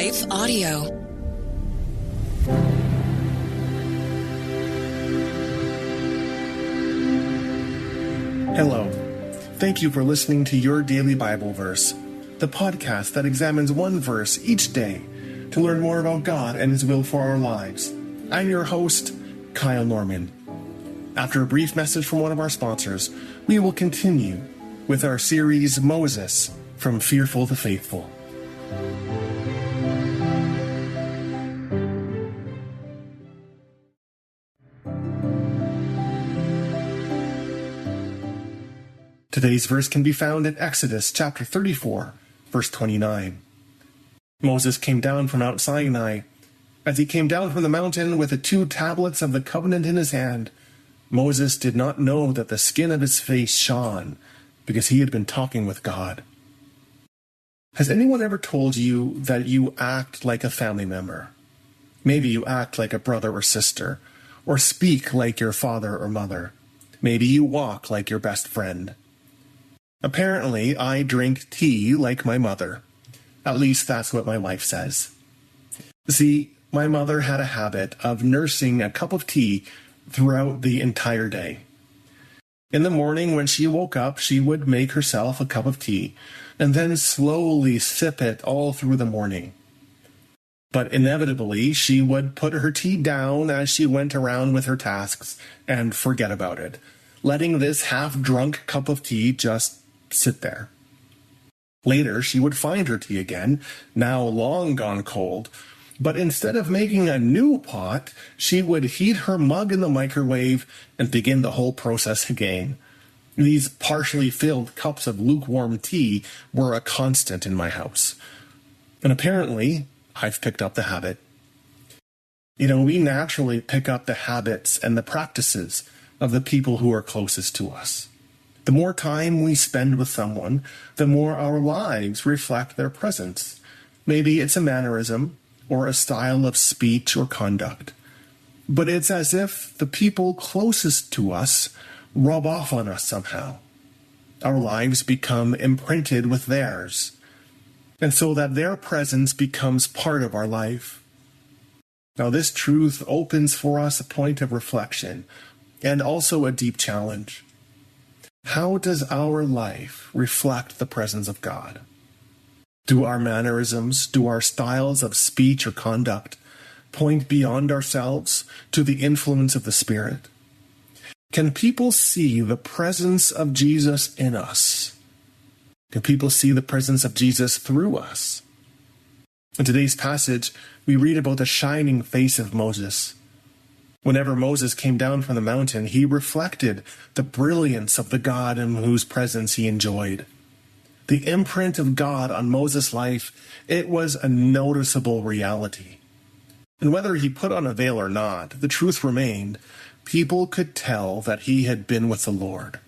Life Audio. Hello. Thank you for listening to Your Daily Bible Verse, the podcast that examines one verse each day to learn more about God and His will for our lives. I'm your host, Kyle Norman. After a brief message from one of our sponsors, we will continue with our series Moses, From Fearful to Faithful. Today's verse can be found in Exodus chapter 34, verse 29. Moses came down from Mount Sinai. As he came down from the mountain with the 2 tablets of the covenant in his hand, Moses did not know that the skin of his face shone, because he had been talking with God. Has anyone ever told you that you act like a family member? Maybe you act like a brother or sister, or speak like your father or mother. Maybe you walk like your best friend. Apparently, I drink tea like my mother. At least that's what my wife says. See, my mother had a habit of nursing a cup of tea throughout the entire day. In the morning when she woke up, she would make herself a cup of tea and then slowly sip it all through the morning. But inevitably, she would put her tea down as she went around with her tasks and forget about it, letting this half-drunk cup of tea just sit there. Later, she would find her tea again, now long gone cold, but instead of making a new pot, she would heat her mug in the microwave and begin the whole process again. These partially filled cups of lukewarm tea were a constant in my house. And apparently, I've picked up the habit. We naturally pick up the habits and the practices of the people who are closest to us. The more time we spend with someone, the more our lives reflect their presence. Maybe it's a mannerism or a style of speech or conduct. But it's as if the people closest to us rub off on us somehow. Our lives become imprinted with theirs, and so that their presence becomes part of our life. Now, this truth opens for us a point of reflection and also a deep challenge. How does our life reflect the presence of God? Do our mannerisms, do our styles of speech or conduct point beyond ourselves to the influence of the Spirit? Can people see the presence of Jesus in us? Can people see the presence of Jesus through us? In today's passage, we read about the shining face of Moses. Whenever Moses came down from the mountain, he reflected the brilliance of the God in whose presence he enjoyed. The imprint of God on Moses' life, it was a noticeable reality. And whether he put on a veil or not, the truth remained, people could tell that he had been with the Lord.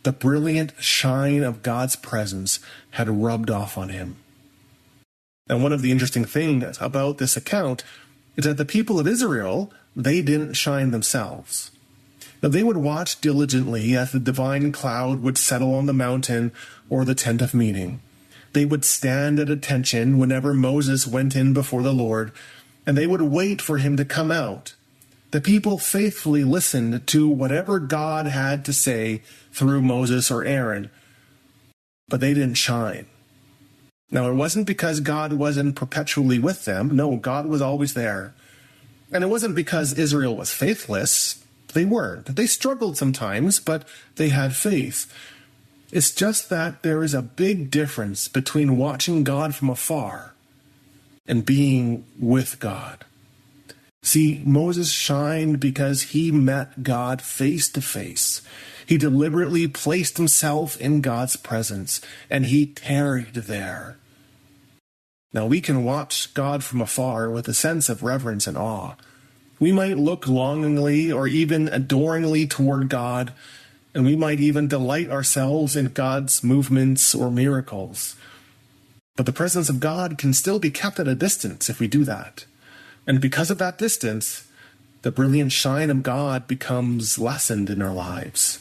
The brilliant shine of God's presence had rubbed off on him. And one of the interesting things about this account is that the people of Israel, they didn't shine themselves. Now, they would watch diligently as the divine cloud would settle on the mountain or the tent of meeting. They would stand at attention whenever Moses went in before the Lord, and they would wait for him to come out. The people faithfully listened to whatever God had to say through Moses or Aaron, but they didn't shine. Now, it wasn't because God wasn't perpetually with them. No, God was always there. And it wasn't because Israel was faithless. They weren't. They struggled sometimes, but they had faith. It's just that there is a big difference between watching God from afar and being with God. See, Moses shined because he met God face to face. He deliberately placed himself in God's presence, and he tarried there. Now, we can watch God from afar with a sense of reverence and awe. We might look longingly or even adoringly toward God, and we might even delight ourselves in God's movements or miracles. But the presence of God can still be kept at a distance if we do that. And because of that distance, the brilliant shine of God becomes lessened in our lives.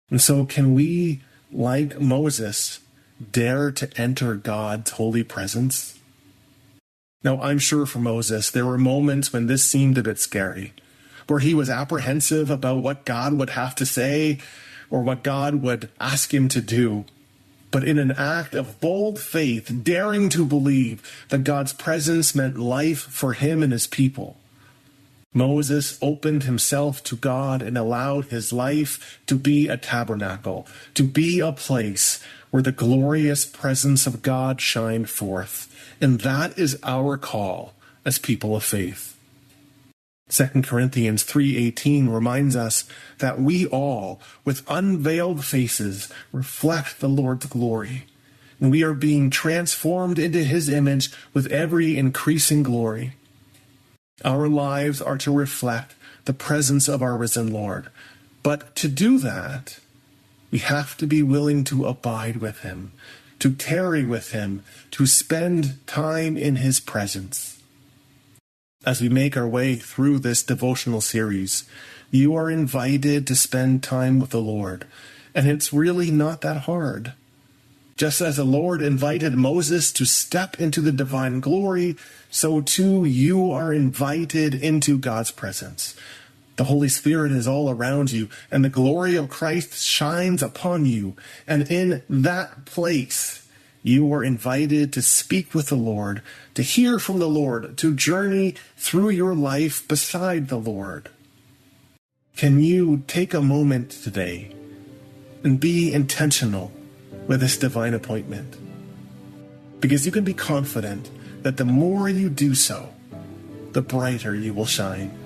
And so can we, like Moses, dare to enter God's holy presence? Now, I'm sure for Moses, there were moments when this seemed a bit scary, where he was apprehensive about what God would have to say or what God would ask him to do. But in an act of bold faith, daring to believe that God's presence meant life for him and his people, Moses opened himself to God and allowed his life to be a tabernacle, to be a place where the glorious presence of God shined forth. And that is our call as people of faith. 2 Corinthians 3:18 reminds us that we all, with unveiled faces, reflect the Lord's glory. And we are being transformed into his image with every increasing glory. Our lives are to reflect the presence of our risen Lord. But to do that, we have to be willing to abide with him, to tarry with him, to spend time in his presence. As we make our way through this devotional series, you are invited to spend time with the Lord, and it's really not that hard. Just as the Lord invited Moses to step into the divine glory, so too you are invited into God's presence. The Holy Spirit is all around you, and the glory of Christ shines upon you. And in that place, you are invited to speak with the Lord, to hear from the Lord, to journey through your life beside the Lord. Can you take a moment today and be intentional with this divine appointment? Because you can be confident that the more you do so, the brighter you will shine.